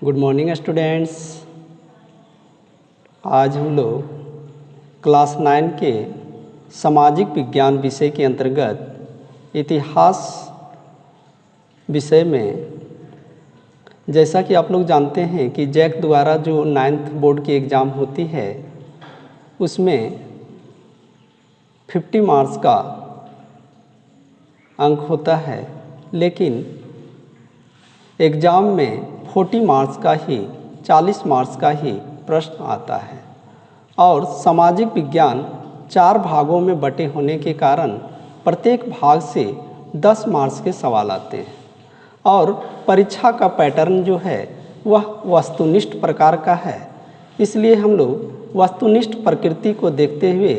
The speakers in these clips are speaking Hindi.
Good morning students. आज हम लोग क्लास 9 के सामाजिक विज्ञान विषय के अंतर्गत इतिहास विषय में, जैसा कि आप लोग जानते हैं कि जैक द्वारा जो 9th बोर्ड की एग्ज़ाम होती है उसमें 50 मार्क्स का अंक होता है, लेकिन एग्ज़ाम में 40 मार्क्स का ही 40 मार्क्स का ही प्रश्न आता है। और सामाजिक विज्ञान 4 भागों में बटे होने के कारण प्रत्येक भाग से 10 मार्क्स के सवाल आते हैं और परीक्षा का पैटर्न जो है वह वस्तुनिष्ठ प्रकार का है। इसलिए हम लोग वस्तुनिष्ठ प्रकृति को देखते हुए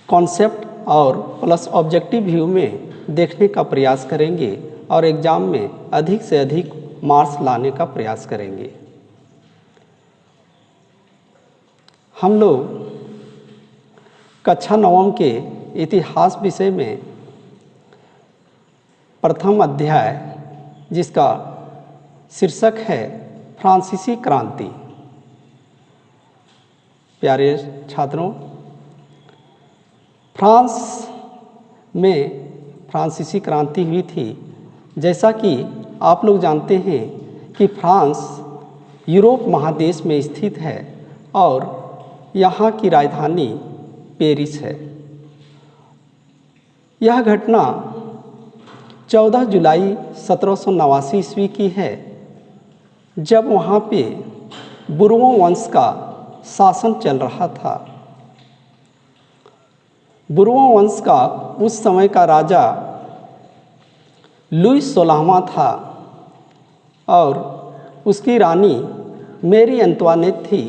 कॉन्सेप्ट और प्लस ऑब्जेक्टिव व्यू में देखने का प्रयास करेंगे और एग्ज़ाम में अधिक से अधिक मार्क्स लाने का प्रयास करेंगे। हम लोग कक्षा 9 के इतिहास विषय में प्रथम अध्याय, जिसका शीर्षक है फ्रांसीसी क्रांति। प्यारे छात्रों, फ्रांस में फ्रांसीसी क्रांति हुई थी। जैसा कि आप लोग जानते हैं कि फ्रांस यूरोप महादेश में स्थित है और यहाँ की राजधानी पेरिस है। यह घटना 14 जुलाई 1789 ईस्वी की है, जब वहाँ पे बुर्बों वंश का शासन चल रहा था। बुर्बों वंश का उस समय का राजा लुई 16वां था और उसकी रानी मैरी एंतवानेट थी,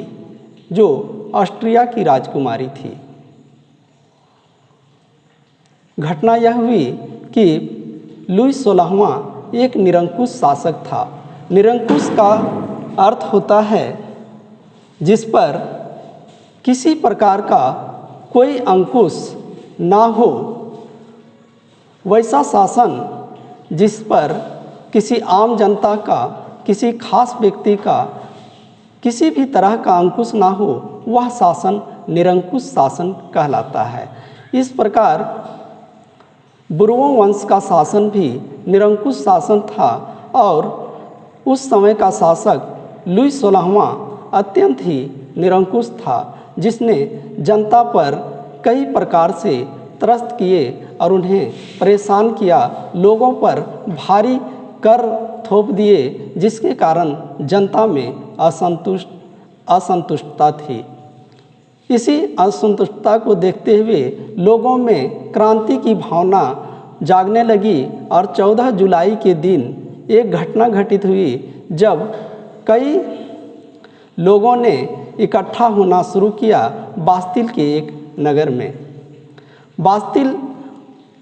जो ऑस्ट्रिया की राजकुमारी थी। घटना यह हुई कि लुई 16वां एक निरंकुश शासक था। निरंकुश का अर्थ होता है जिस पर किसी प्रकार का कोई अंकुश ना हो, वैसा शासन जिस पर किसी आम जनता का, किसी खास व्यक्ति का किसी भी तरह का अंकुश ना हो, वह शासन निरंकुश शासन कहलाता है। इस प्रकार बुर्बों वंश का शासन भी निरंकुश शासन था और उस समय का शासक लुई 16वां अत्यंत ही निरंकुश था, जिसने जनता पर कई प्रकार से त्रस्त किए और उन्हें परेशान किया। लोगों पर भारी कर थोप दिए, जिसके कारण जनता में असंतुष्टता थी। इसी असंतुष्टता को देखते हुए लोगों में क्रांति की भावना जागने लगी और 14 जुलाई के दिन एक घटना घटित हुई, जब कई लोगों ने इकट्ठा होना शुरू किया बास्तिल के एक नगर में। बास्तिल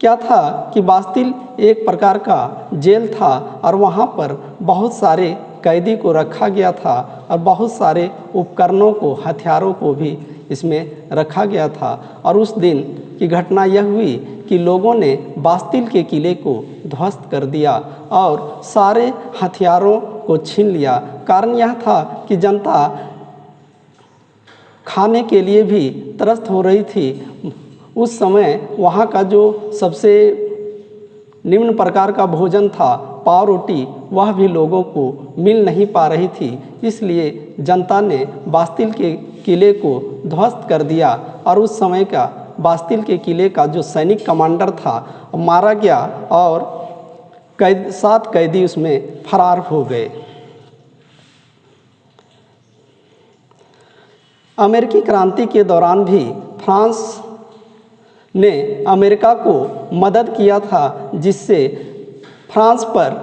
क्या था कि बास्तिल एक प्रकार का जेल था और वहाँ पर बहुत सारे कैदी को रखा गया था और बहुत सारे उपकरणों को, हथियारों को भी इसमें रखा गया था। और उस दिन की घटना यह हुई कि लोगों ने बास्तिल के किले को ध्वस्त कर दिया और सारे हथियारों को छीन लिया। कारण यह था कि जनता खाने के लिए भी त्रस्त हो रही थी। उस समय वहाँ का जो सबसे निम्न प्रकार का भोजन था, पाव रोटी, वह भी लोगों को मिल नहीं पा रही थी। इसलिए जनता ने बास्तिल के किले को ध्वस्त कर दिया और उस समय का बास्तिल के किले का जो सैनिक कमांडर था मारा गया और 7 कैदी उसमें फरार हो गए। अमेरिकी क्रांति के दौरान भी फ्रांस ने अमेरिका को मदद किया था, जिससे फ्रांस पर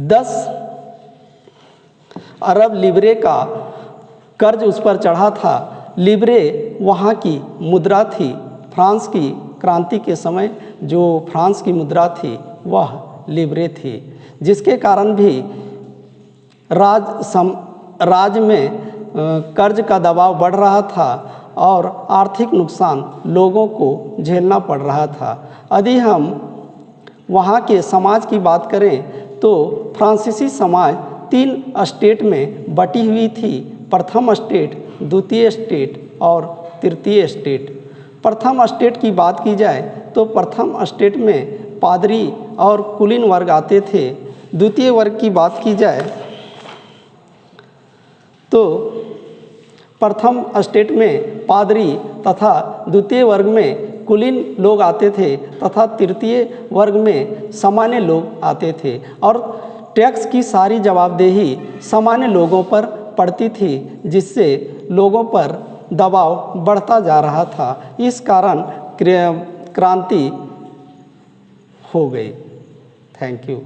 10 अरब लिब्रे का कर्ज उस पर चढ़ा था। लिब्रे वहाँ की मुद्रा थी। फ्रांस की क्रांति के समय जो फ्रांस की मुद्रा थी वह लिब्रे थी, जिसके कारण भी राज्य में कर्ज का दबाव बढ़ रहा था और आर्थिक नुकसान लोगों को झेलना पड़ रहा था। यदि हम वहाँ के समाज की बात करें तो फ्रांसीसी समाज तीन स्टेट में बटी हुई थी, प्रथम स्टेट, द्वितीय स्टेट और तृतीय स्टेट। प्रथम स्टेट की बात की जाए तो प्रथम स्टेट में पादरी और कुलीन वर्ग आते थे। द्वितीय वर्ग की बात की जाए तो प्रथम स्टेट में पादरी तथा द्वितीय वर्ग में कुलीन लोग आते थे तथा तृतीय वर्ग में सामान्य लोग आते थे और टैक्स की सारी जवाबदेही सामान्य लोगों पर पड़ती थी, जिससे लोगों पर दबाव बढ़ता जा रहा था। इस कारण क्रांति हो गई। Thank you.